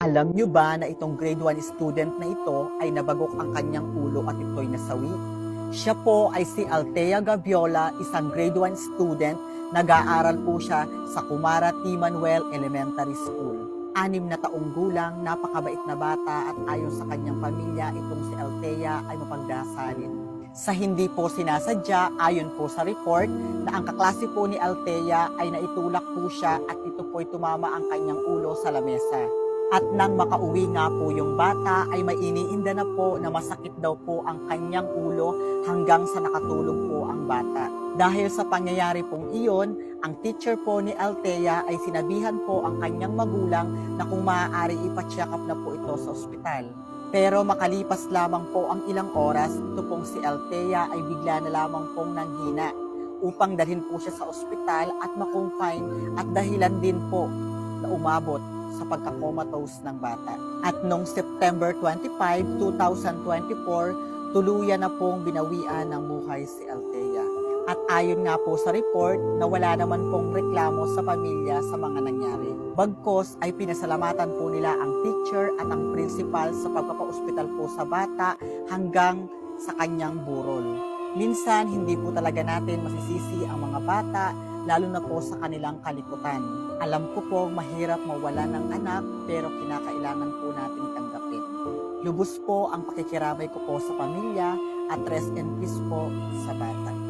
Alam nyo ba na itong grade 1 student na ito ay nabagok ang kanyang ulo at ito'y nasawi? Siya po ay si Althea Gaviola, isang grade 1 student. Nag-aaral po siya sa Kumara T. Manuel Elementary School. 6 na taong gulang, napakabait na bata at ayon sa kanyang pamilya, itong si Althea ay mapagdasalin. Sa hindi po sinasadya, ayon po sa report, na ang kaklase po ni Althea ay naitulak po siya at ito po'y tumama ang kanyang ulo sa lamesa. At nang makauwi nga po yung bata ay may iniinda na po na masakit daw po ang kanyang ulo hanggang sa nakatulog po ang bata. Dahil sa pangyayari pong iyon, ang teacher po ni Althea ay sinabihan po ang kanyang magulang na kung maaari ipa-check up na po ito sa ospital. Pero makalipas lamang po ang ilang oras, ito pong si Althea ay bigla na lamang pong nanghina upang dalhin po siya sa ospital at ma-confine at dahilan din po na umabot sa pagka-comatose ng bata. At noong September 25, 2024, tuluyan na pong binawian ng buhay si Althea. At ayon nga po sa report na wala naman pong reklamo sa pamilya sa mga nangyari. Bagkos ay pinasalamatan po nila ang teacher at ang principal sa pagpapa-ospital po sa bata hanggang sa kanyang burol. Minsan, hindi po talaga natin masisisi ang mga bata, lalo na po sa kanilang kalikutan. Alam ko po mahirap mawala ng anak, pero kinakailangan po nating tanggapin. Lubos po ang pakikiramay ko po sa pamilya at rest in peace po sa bata.